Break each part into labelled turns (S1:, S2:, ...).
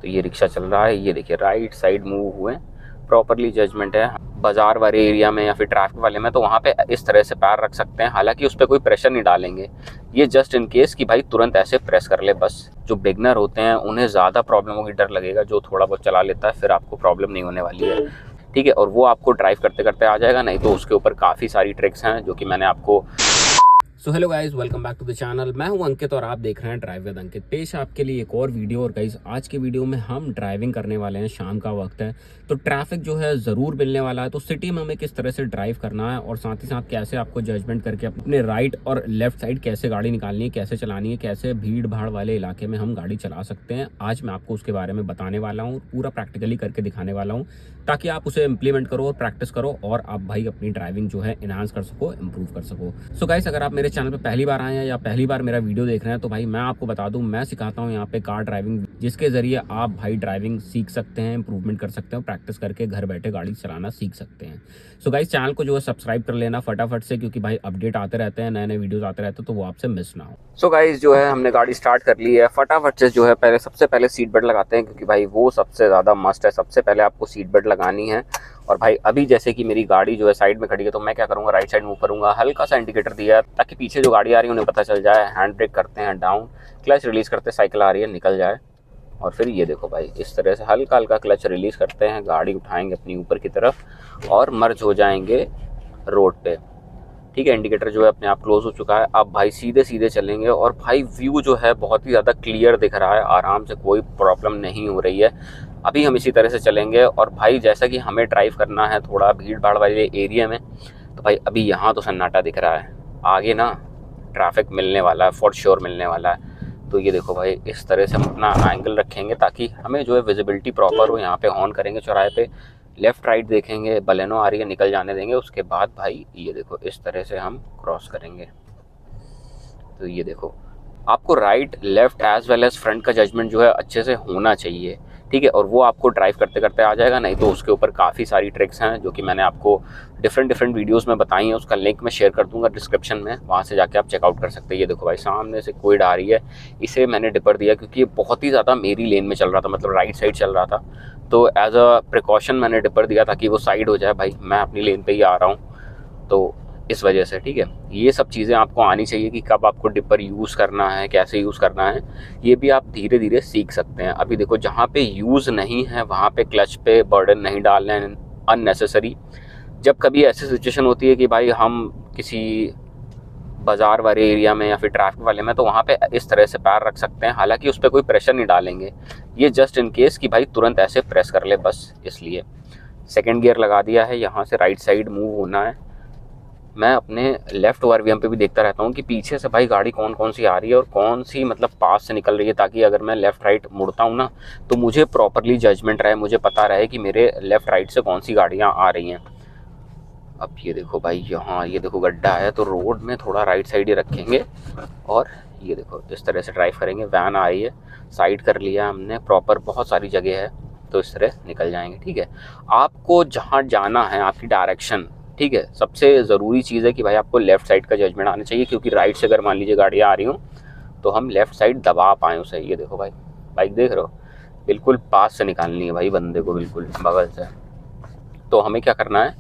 S1: तो ये रिक्शा चल रहा है, ये देखिए राइट साइड मूव हुए, प्रॉपरली जजमेंट है। बाज़ार वाले एरिया में या फिर ट्रैफिक वाले में तो वहाँ पे इस तरह से पैर रख सकते हैं, हालांकि उस पर कोई प्रेशर नहीं डालेंगे। ये जस्ट इन केस कि भाई तुरंत ऐसे प्रेस कर ले बस। जो बिगनर होते हैं उन्हें ज़्यादा प्रॉब्लम होगी, डर लगेगा। जो थोड़ा बहुत चला लेता है फिर आपको प्रॉब्लम नहीं होने वाली है, ठीक है। और वो आपको ड्राइव करते करते आ जाएगा, नहीं तो उसके ऊपर काफ़ी सारी ट्रिक्स हैं जो कि मैंने आपको। So hello guys, welcome back to the channel. मैं हूं अंकित और आप देख रहे हैं ड्राइव विद अंकित। पेश आपके लिए एक और वीडियो। और गाइस आज की वीडियो में हम ड्राइविंग करने वाले हैं, शाम का वक्त है तो ट्रैफिक जो है ज़रूर मिलने वाला है। तो सिटी में हमें किस तरह से ड्राइव करना है और साथ ही साथ कैसे आपको जजमेंट करके अपने राइट और लेफ्ट साइड कैसे गाड़ी निकालनी है, कैसे चलानी है, कैसे भीड़ भाड़ वाले इलाके में हम गाड़ी चला सकते हैं, आज मैं आपको उसके बारे में बताने वाला हूँ, पूरा प्रैक्टिकली करके दिखाने वाला हूँ, ताकि आप उसे इम्प्लीमेंट करो और प्रैक्टिस करो और आप भाई अपनी ड्राइविंग जो है इनहांस कर सको, इम्प्रूव कर सको। सो गाइस, अगर आप मेरे चैनल पर पहली बार आए हैं या पहली बार मेरा वीडियो देख रहे हैं तो भाई मैं आपको बता दूं, मैं सिखाता हूं यहाँ पे कार ड्राइविंग, जिसके जरिए आप भाई ड्राइविंग सीख सकते हैं, इंप्रूवमेंट कर सकते हैं, प्रैक्टिस करके घर बैठे गाड़ी चलाना सीख सकते हैं। सो गाइस, चैनल को जो है सब्सक्राइब कर लेना फटाफट से, क्योंकि भाई अपडेट आते रहते हैं, नए नए वीडियोस आते रहते हैं, तो वो आपसे मिस ना हो। सो गाइस, जो है हमने गाड़ी स्टार्ट कर ली है। फटाफट से जो है सबसे पहले सीट बेल्ट लगाते हैं, क्योंकि भाई वो सबसे ज़्यादा मस्ट है। सबसे पहले आपको सीट बेल्ट लगानी है। और भाई अभी जैसे कि मेरी गाड़ी जो है साइड में खड़ी है, तो मैं क्या करूँगा, राइट साइड मूव करूँगा, हल्का सा इंडिकेटर दिया ताकि पीछे जो गाड़ी आ रही है उन्हें पता चल जाए। हैंड ब्रेक करते हैं डाउन, क्लच रिलीज़ करते हैं, साइकिल आ रही है निकल जाए। और फिर ये देखो भाई, इस तरह से हल्का हल्का क्लच रिलीज़ करते हैं, गाड़ी उठाएंगे अपनी ऊपर की तरफ और मर्ज हो जाएंगे रोड पे, ठीक है। इंडिकेटर जो है अपने आप क्लोज हो चुका है। अब भाई सीधे सीधे चलेंगे और भाई व्यू जो है बहुत ही ज़्यादा क्लियर दिख रहा है, आराम से, कोई प्रॉब्लम नहीं हो रही है। अभी हम इसी तरह से चलेंगे। और भाई जैसा कि हमें ड्राइव करना है थोड़ा भीड़ भाड़ वाले एरिया में, तो भाई अभी यहाँ तो सन्नाटा दिख रहा है, आगे ना ट्रैफिक मिलने वाला है, फॉर श्योर मिलने वाला है। तो ये देखो भाई, इस तरह से हम अपना एंगल रखेंगे ताकि हमें जो है विजिबिलिटी प्रॉपर हो। यहाँ पे ऑन करेंगे चौराहे पे, लेफ़्ट राइट देखेंगे, बलेनो आ रही है निकल जाने देंगे। उसके बाद भाई ये देखो इस तरह से हम क्रॉस करेंगे। तो ये देखो, आपको right left as well as front का जजमेंट जो है अच्छे से होना चाहिए, ठीक है। और वो आपको ड्राइव करते करते आ जाएगा, नहीं तो उसके ऊपर काफ़ी सारी ट्रिक्स हैं जो कि मैंने आपको डिफरेंट वीडियोस में बताई हैं। उसका लिंक मैं शेयर कर दूंगा डिस्क्रिप्शन में, वहाँ से जाके आप चेकआउट कर सकते हैं। ये देखो भाई, सामने से कोई आ रही है, इसे मैंने डिपर दिया क्योंकि ये बहुत ही ज़्यादा मेरी लेन में चल रहा था, मतलब राइट साइड चल रहा था। तो एज अ प्रिकॉशन मैंने डिपर दिया ताकि वो साइड हो जाए। भाई मैं अपनी लेन पर ही आ रहा हूँ, तो इस वजह से, ठीक है। ये सब चीज़ें आपको आनी चाहिए कि कब आपको डिपर यूज़ करना है, कैसे यूज़ करना है, ये भी आप धीरे धीरे सीख सकते हैं। अभी देखो, जहाँ पे यूज़ नहीं है वहाँ पे क्लच पे बर्डन नहीं डालना है अननेसेसरी। जब कभी ऐसी सिचुएशन होती है कि भाई हम किसी बाज़ार वाले एरिया में या फिर ट्रैफिक वाले में, तो वहाँ पे इस तरह से पैर रख सकते हैं, हालांकि उस पर कोई प्रेशर नहीं डालेंगे। ये जस्ट इन केस कि भाई तुरंत ऐसे प्रेस कर ले बस, इसलिए। सेकेंड गियर लगा दिया है, यहाँ से राइट साइड मूव होना है। मैं अपने लेफ़्ट ओवरवीएम पे भी देखता रहता हूँ कि पीछे से भाई गाड़ी कौन कौन सी आ रही है और कौन सी मतलब पास से निकल रही है, ताकि अगर मैं लेफ़्ट राइट मुड़ता हूँ ना तो मुझे प्रॉपरली जजमेंट रहे, मुझे पता रहे कि मेरे लेफ़्ट राइट से कौन सी गाड़ियाँ आ रही हैं। अब ये देखो भाई, यहाँ ये देखो गड्ढा है, तो रोड में थोड़ा राइट साइड ही रखेंगे और ये देखो इस तरह से ड्राइव करेंगे। वैन आ रही है, साइड कर लिया हमने प्रॉपर, बहुत सारी जगह है, तो इस तरह निकल जाएंगे, ठीक है। आपको जहाँ जाना है, आपकी डायरेक्शन, ठीक है, सबसे ज़रूरी चीज़ है कि भाई आपको लेफ़्ट साइड का जजमेंट आना चाहिए, क्योंकि राइट से अगर मान लीजिए गाड़ियाँ आ रही हूँ तो हम लेफ़्ट साइड दबा पाएँ उसे। ये देखो भाई, बाइक देख रहे हो, बिल्कुल पास से निकालनी है भाई बंदे को, बिल्कुल बगल से। तो हमें क्या करना है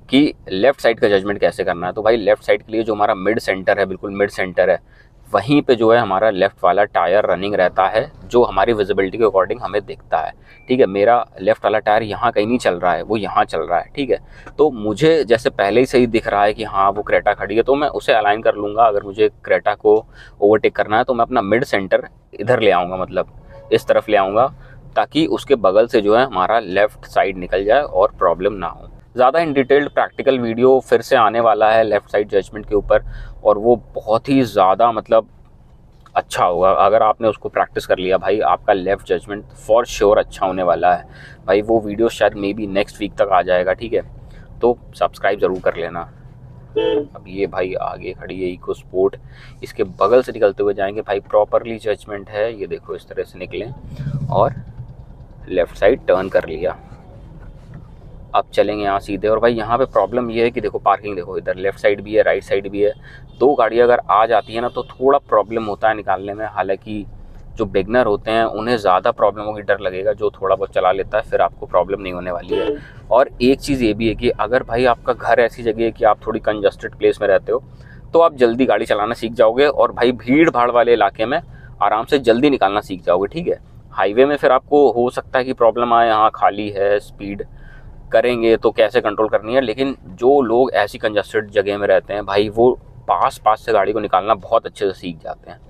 S1: कि लेफ़्ट साइड का जजमेंट कैसे करना है। तो भाई लेफ़्ट साइड के लिए जो हमारा मिड सेंटर है, बिल्कुल मिड सेंटर है, वहीं पे जो है हमारा लेफ़्ट वाला टायर रनिंग रहता है, जो हमारी विजिबिलिटी के अकॉर्डिंग हमें दिखता है, ठीक है। मेरा लेफ़्ट वाला टायर यहाँ कहीं नहीं चल रहा है, वो यहाँ चल रहा है, ठीक है। तो मुझे जैसे पहले ही सही दिख रहा है कि हाँ वो क्रेटा खड़ी है, तो मैं उसे अलाइन कर लूँगा। अगर मुझे क्रेटा को ओवरटेक करना है तो मैं अपना मिड सेंटर इधर ले आऊँगा, मतलब इस तरफ ले आऊँगा, ताकि उसके बगल से जो है हमारा लेफ़्ट साइड निकल जाए और प्रॉब्लम ना हो। ज़्यादा इन डिटेल्ड प्रैक्टिकल वीडियो फिर से आने वाला है लेफ़्ट साइड जजमेंट के ऊपर, और वो बहुत ही ज़्यादा मतलब अच्छा होगा। अगर आपने उसको प्रैक्टिस कर लिया भाई, आपका लेफ़्ट जजमेंट फॉर श्योर अच्छा होने वाला है भाई। वो वीडियो शायद मे बी नेक्स्ट वीक तक आ जाएगा, ठीक है। तो सब्सक्राइब ज़रूर कर लेना। अब ये भाई आगे खड़ी है इको स्पोर्ट, इसके बगल से निकलते हुए जाएंगे भाई, प्रॉपरली जजमेंट है। ये देखो इस तरह से निकलें और लेफ़्ट साइड टर्न कर लिया। अब चलेंगे यहाँ सीधे। और भाई यहाँ पे प्रॉब्लम ये है कि देखो पार्किंग, देखो इधर लेफ़्ट साइड भी है, राइट साइड भी है। दो गाड़ियाँ अगर आ जाती है ना तो थोड़ा प्रॉब्लम होता है निकालने में, हालांकि जो बिगनर होते हैं उन्हें ज़्यादा प्रॉब्लम की डर लगेगा, जो थोड़ा बहुत चला लेता है फिर आपको प्रॉब्लम नहीं होने वाली है। और एक चीज़ ये भी है कि अगर भाई आपका घर ऐसी जगह है कि आप थोड़ी कंजस्टेड प्लेस में रहते हो तो आप जल्दी गाड़ी चलाना सीख जाओगे, और भाई भीड़ भाड़ वाले इलाके में आराम से जल्दी निकालना सीख जाओगे, ठीक है। हाईवे में फिर आपको हो सकता है कि प्रॉब्लम आए, यहाँ खाली है, स्पीड करेंगे तो कैसे कंट्रोल करनी है। लेकिन जो लोग ऐसी कंजस्टेड जगह में रहते हैं भाई, वो पास से गाड़ी को निकालना बहुत अच्छे से सीख जाते हैं,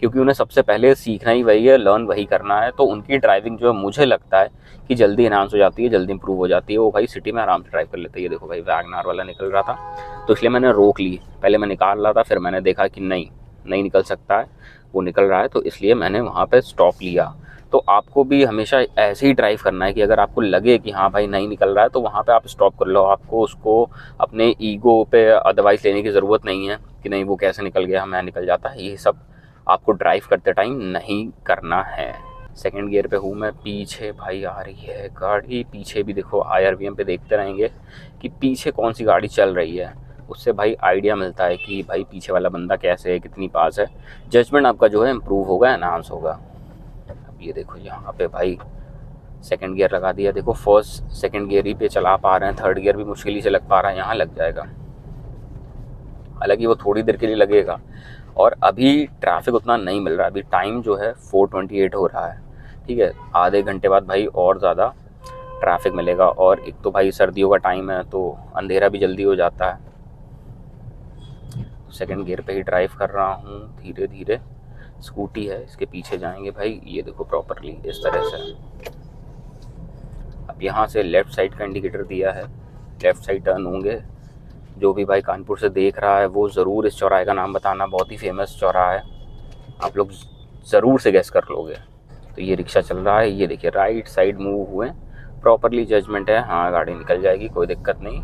S1: क्योंकि उन्हें सबसे पहले सीखना ही वही है, लर्न वही करना है। तो उनकी ड्राइविंग जो है मुझे लगता है कि जल्दी इन्हांस हो जाती है, जल्दी इंप्रूव हो जाती है। वो भाई सिटी में आराम से ड्राइव कर लेते हैं। ये देखो भाई वैगनार वाला निकल रहा था तो इसलिए मैंने रोक ली। पहले मैं निकाल रहा था, फिर मैंने देखा कि नहीं निकल सकता है, वो निकल रहा है, तो इसलिए मैंने वहाँ पर स्टॉप लिया। तो आपको भी हमेशा ऐसे ही ड्राइव करना है कि अगर आपको लगे कि हाँ भाई नहीं निकल रहा है तो वहाँ पे आप स्टॉप कर लो। आपको उसको अपने ईगो पे अदरवाइज लेने की ज़रूरत नहीं है कि नहीं वो कैसे निकल गया, मैं निकल जाता है। ये सब आपको ड्राइव करते टाइम नहीं करना है। सेकंड गियर पे हूँ मैं, पीछे भाई आ रही है गाड़ी। पीछे भी देखो IRVM पे देखते रहेंगे कि पीछे कौन सी गाड़ी चल रही है, उससे भाई आइडिया मिलता है कि भाई पीछे वाला बंदा कैसे है, कितनी पास है। जजमेंट आपका जो है इम्प्रूव होगा, एनहांस होगा। ये देखो यहाँ पे भाई सेकंड गियर लगा दिया। देखो फर्स्ट सेकंड गियर ही पे चला पा रहे हैं, थर्ड गियर भी मुश्किल ही से लग पा रहा है, यहाँ लग जाएगा। हालांकि वो थोड़ी देर के लिए लगेगा, और अभी ट्रैफिक उतना नहीं मिल रहा। अभी टाइम जो है 4:28 हो रहा है, ठीक है। आधे घंटे बाद भाई और ज़्यादा ट्रैफिक मिलेगा, और एक तो भाई सर्दियों का टाइम है तो अंधेरा भी जल्दी हो जाता है। सेकंड गियर पे ही ड्राइव कर रहा हूँ धीरे धीरे। स्कूटी है, इसके पीछे जाएंगे भाई। ये देखो प्रॉपरली इस तरह से। अब यहाँ से लेफ़्ट साइड का इंडिकेटर दिया है, लेफ़्ट साइड टर्न होंगे। जो भी भाई कानपुर से देख रहा है वो ज़रूर इस चौराहे का नाम बताना, बहुत ही फेमस चौराहा है, आप लोग ज़रूर से गैस कर लोगे। तो ये रिक्शा चल रहा है, ये देखिए राइट साइड मूव हुए, प्रॉपरली जजमेंट है, हाँ गाड़ी निकल जाएगी, कोई दिक्कत नहीं।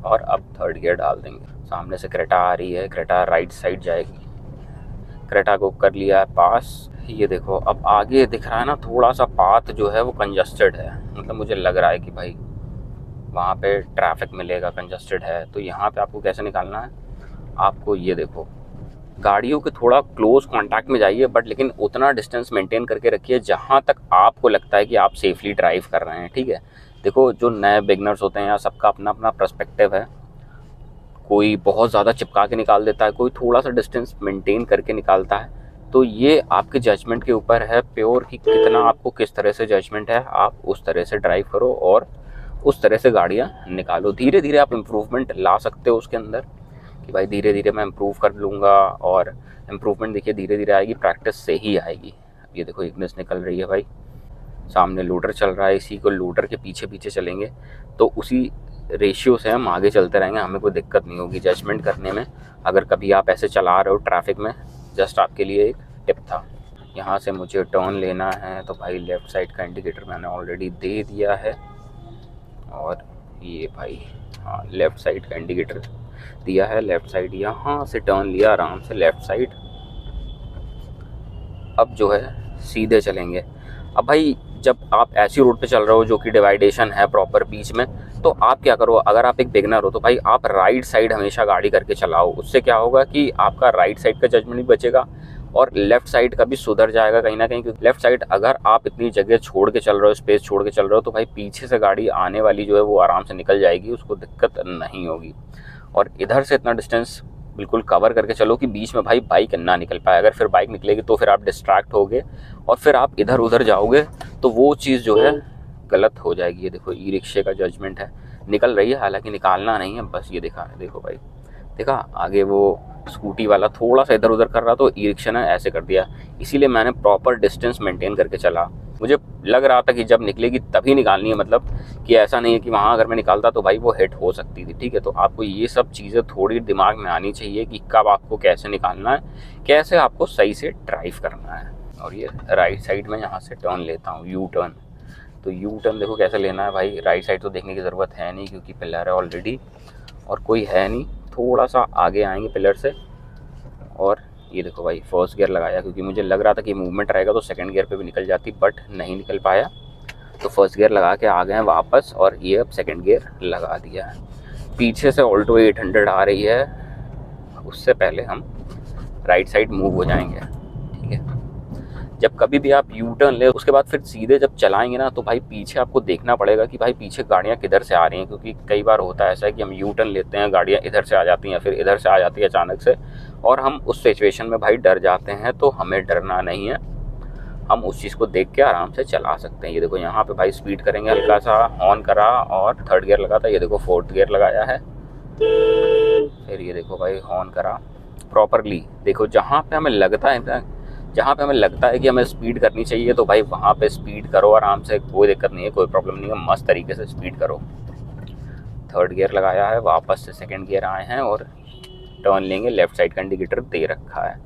S1: और अब थर्ड गियर डाल देंगे। सामने से क्रेटा आ रही है, क्रेटा राइट साइड जाएगी। क्रेटा को कर लिया है पास। ये देखो अब आगे दिख रहा है ना, थोड़ा सा पाथ जो है वो कंजस्टेड है, मतलब मुझे लग रहा है कि भाई वहाँ पे ट्रैफिक मिलेगा, कंजस्टेड है। तो यहाँ पे आपको कैसे निकालना है, आपको ये देखो गाड़ियों के थोड़ा क्लोज कांटेक्ट में जाइए, बट लेकिन उतना डिस्टेंस मेंटेन करके रखिए जहाँ तक आपको लगता है कि आप सेफली ड्राइव कर रहे हैं, ठीक है। देखो जो नए बिगनर्स होते हैं या सबका अपना अपना पर्सपेक्टिव है, कोई बहुत ज़्यादा चिपका के निकाल देता है, कोई थोड़ा सा डिस्टेंस मेंटेन करके निकालता है। तो ये आपके जजमेंट के ऊपर है प्योर कि कितना आपको किस तरह से जजमेंट है, आप उस तरह से ड्राइव करो और उस तरह से गाड़ियाँ निकालो। धीरे धीरे आप इम्प्रूवमेंट ला सकते हो उसके अंदर कि भाई धीरे धीरे मैं इम्प्रूव कर लूँगा, और इम्प्रूवमेंट देखिए धीरे धीरे आएगी, प्रैक्टिस से ही आएगी। ये देखो इग्निस निकल रही है भाई, सामने लोडर चल रहा है, इसी को लोडर के पीछे पीछे चलेंगे तो उसी रेशियो से हम आगे चलते रहेंगे, हमें कोई दिक्कत नहीं होगी जजमेंट करने में। अगर कभी आप ऐसे चला रहे हो ट्रैफिक में, जस्ट आपके लिए एक टिप था। यहाँ से मुझे टर्न लेना है तो भाई लेफ़्ट साइड का इंडिकेटर मैंने ऑलरेडी दे दिया है, और ये भाई हाँ लेफ़्ट साइड का इंडिकेटर दिया है। लेफ़्ट साइड यहाँ से टर्न लिया आराम से लेफ़्ट साइड। अब जो है सीधे चलेंगे। अब भाई जब आप ऐसी रोड पे चल रहे हो जो कि डिवाइडेशन है प्रॉपर बीच में, तो आप क्या करो, अगर आप एक बिगनर हो तो भाई आप राइट साइड हमेशा गाड़ी करके चलाओ। उससे क्या होगा कि आपका राइट साइड का जजमेंट भी बचेगा और लेफ़्ट साइड का भी सुधर जाएगा कहीं ना कहीं। क्योंकि लेफ़्ट साइड अगर आप इतनी जगह छोड़ के चल रहे हो, स्पेस छोड़ के चल रहे हो, तो भाई पीछे से गाड़ी आने वाली जो है वो आराम से निकल जाएगी, उसको दिक्कत नहीं होगी। और इधर से इतना डिस्टेंस बिल्कुल कवर करके चलो कि बीच में भाई बाइक ना निकल पाए। अगर फिर बाइक निकलेगी तो फिर आप डिस्ट्रैक्ट होगे और फिर आप इधर उधर जाओगे तो वो चीज़ जो है गलत हो जाएगी। ये देखो ई रिक्शे का जजमेंट है, निकल रही है, हालांकि निकालना नहीं है, बस ये दिखा है। देखो भाई देखा, आगे वो स्कूटी वाला थोड़ा सा इधर उधर कर रहा तो ई रिक्शा ने ऐसे कर दिया। इसीलिए मैंने प्रॉपर डिस्टेंस मेंटेन करके चला। मुझे लग रहा था कि जब निकलेगी तभी निकालनी है, मतलब कि ऐसा नहीं है कि वहाँ अगर मैं निकालता तो भाई वो हिट हो सकती थी, ठीक है। तो आपको ये सब चीज़ें थोड़ी दिमाग में आनी चाहिए कि कब आपको कैसे निकालना है, कैसे आपको सही से ड्राइव करना है। और ये राइट साइड में यहाँ से टर्न लेता हूँ, यू टर्न। तो यू टर्न देखो कैसे लेना है भाई। राइट साइड तो देखने की ज़रूरत है नहीं क्योंकि पिलर है ऑलरेडी और कोई है नहीं। थोड़ा सा आगे आएंगे पिलर से, और ये देखो भाई फर्स्ट गियर लगाया क्योंकि मुझे लग रहा था कि मूवमेंट रहेगा तो सेकंड गियर पे भी निकल जाती, बट नहीं निकल पाया। तो फर्स्ट गियर लगा के आ गए हैं वापस, और ये अब सेकंड गियर लगा दिया है। पीछे से ऑल्टो 800 आ रही है, उससे पहले हम राइट साइड मूव हो जाएंगे, ठीक है। जब कभी भी आप यू टर्न ले उसके बाद फिर सीधे जब चलाएंगे ना तो भाई पीछे आपको देखना पड़ेगा कि भाई पीछे गाड़ियाँ किधर से आ रही हैं, क्योंकि कई बार होता है ऐसा है कि हम यू टर्न लेते हैं, गाड़ियाँ इधर से आ जाती हैं या फिर इधर से आ जाती है अचानक से, और हम उस सिचुएशन में भाई डर जाते हैं। तो हमें डरना नहीं है, हम उस चीज़ को देख के आराम से चला सकते हैं। ये देखो यहाँ पे भाई स्पीड करेंगे, हल्का सा हॉर्न करा और थर्ड गियर लगा था, ये देखो फोर्थ गियर लगाया है, फिर ये देखो भाई हॉर्न करा प्रॉपरली। देखो जहाँ पे हमें लगता है कि हमें स्पीड करनी चाहिए तो भाई वहाँ पे स्पीड करो आराम से, कोई दिक्कत नहीं है, कोई प्रॉब्लम नहीं है, मस्त तरीके से स्पीड करो। थर्ड गियर लगाया है, वापस से सेकंड गियर आए हैं और टर्न लेंगे, लेफ्ट साइड का इंडिकेटर दे रखा है।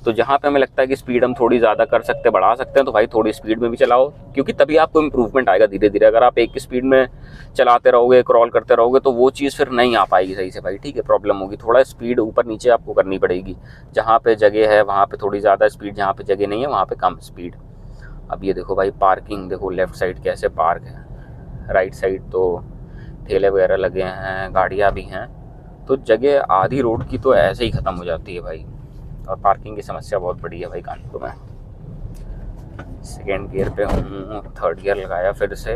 S1: तो जहाँ पे हमें लगता है कि स्पीड हम थोड़ी ज़्यादा कर सकते हैं, बढ़ा सकते हैं, तो भाई थोड़ी स्पीड में भी चलाओ, क्योंकि तभी आपको इम्प्रूवमेंट आएगा धीरे धीरे। अगर आप एक की स्पीड में चलाते रहोगे, क्रॉल करते रहोगे, तो वो चीज़ फिर नहीं आ पाएगी सही से भाई, ठीक है, प्रॉब्लम होगी। थोड़ा स्पीड ऊपर नीचे आपको करनी पड़ेगी, जहाँ पे जगह है वहाँ पे थोड़ी ज़्यादा स्पीड, जहाँ पे जगह नहीं है वहाँ पे कम स्पीड। अब ये देखो भाई पार्किंग, देखो लेफ़्ट साइड कैसे पार्क है, राइट साइड तो ठेले वगैरह लगे हैं, गाड़ियाँ भी हैं, तो जगह आधी रोड की तो ऐसे ही ख़त्म हो जाती है भाई। और पार्किंग की समस्या बहुत बड़ी है भाई कानपुर में। सेकेंड गियर पे हूँ, थर्ड गियर लगाया फिर से,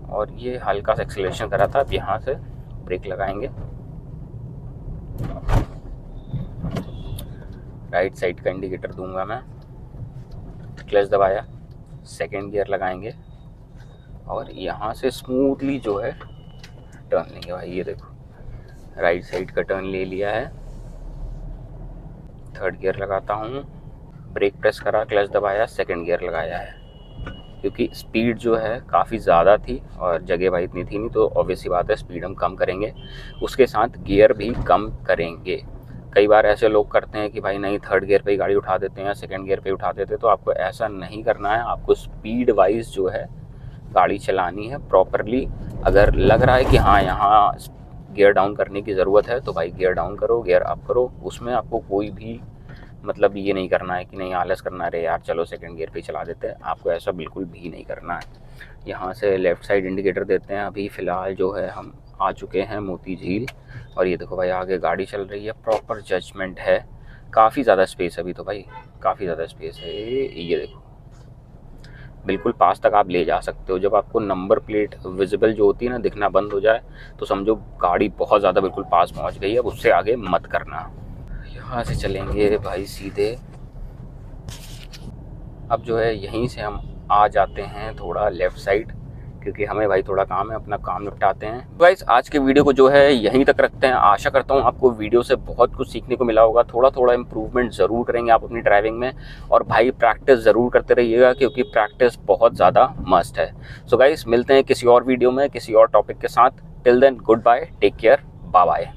S1: और ये हल्का सा एक्सीलरेशन करा था, अब यहाँ से ब्रेक लगाएंगे, राइट साइड का इंडिकेटर दूंगा मैं, क्लच दबाया, सेकेंड गियर लगाएंगे और यहाँ से स्मूथली जो है टर्न लेंगे भाई। ये देखो राइट साइड का टर्न ले लिया है, थर्ड गियर लगाता हूँ, ब्रेक प्रेस करा, क्लच दबाया, सेकंड गियर लगाया है, क्योंकि स्पीड जो है काफ़ी ज़्यादा थी और जगह भाई इतनी थी नहीं, तो ऑब्वियस सी बात है स्पीड हम कम करेंगे, उसके साथ गियर भी कम करेंगे। कई बार ऐसे लोग करते हैं कि भाई नहीं थर्ड गियर पे ही गाड़ी उठा देते हैं या सेकंड गियर पे उठा देते हैं, तो आपको ऐसा नहीं करना है। आपको स्पीड वाइज जो है गाड़ी चलानी है प्रॉपरली। अगर लग रहा है कि हाँ यहाँ गियर डाउन करने की ज़रूरत है तो भाई गियर डाउन करो, गियर अप करो, उसमें आपको कोई भी मतलब ये नहीं करना है कि नहीं आलस करना, रहे यार चलो सेकंड गियर पे चला देते हैं, आपको ऐसा बिल्कुल भी नहीं करना है। यहाँ से लेफ़्ट साइड इंडिकेटर देते हैं। अभी फ़िलहाल जो है हम आ चुके हैं मोती झील, और ये देखो भाई आगे गाड़ी चल रही है, प्रॉपर जजमेंट है, काफ़ी ज़्यादा स्पेस है अभी तो भाई, काफ़ी ज़्यादा स्पेस है। ये देखो बिल्कुल पास तक आप ले जा सकते हो। जब आपको नंबर प्लेट विजिबल जो होती है ना दिखना बंद हो जाए तो समझो गाड़ी बहुत ज़्यादा बिल्कुल पास पहुँच गई है, अब उससे आगे मत करना। यहाँ से चलेंगे भाई सीधे, अब जो है यहीं से हम आ जाते हैं थोड़ा लेफ़्ट साइड, क्योंकि हमें भाई थोड़ा काम है, अपना काम निपटाते हैं। गाइस आज के वीडियो को जो है यहीं तक रखते हैं। आशा करता हूँ आपको वीडियो से बहुत कुछ सीखने को मिला होगा, थोड़ा थोड़ा इम्प्रूवमेंट ज़रूर करेंगे आप अपनी ड्राइविंग में, और भाई प्रैक्टिस ज़रूर करते रहिएगा, क्योंकि प्रैक्टिस बहुत ज़्यादा मस्ट है। सो गाइस मिलते हैं किसी और वीडियो में किसी और टॉपिक के साथ। Till then goodbye, take care, bye bye.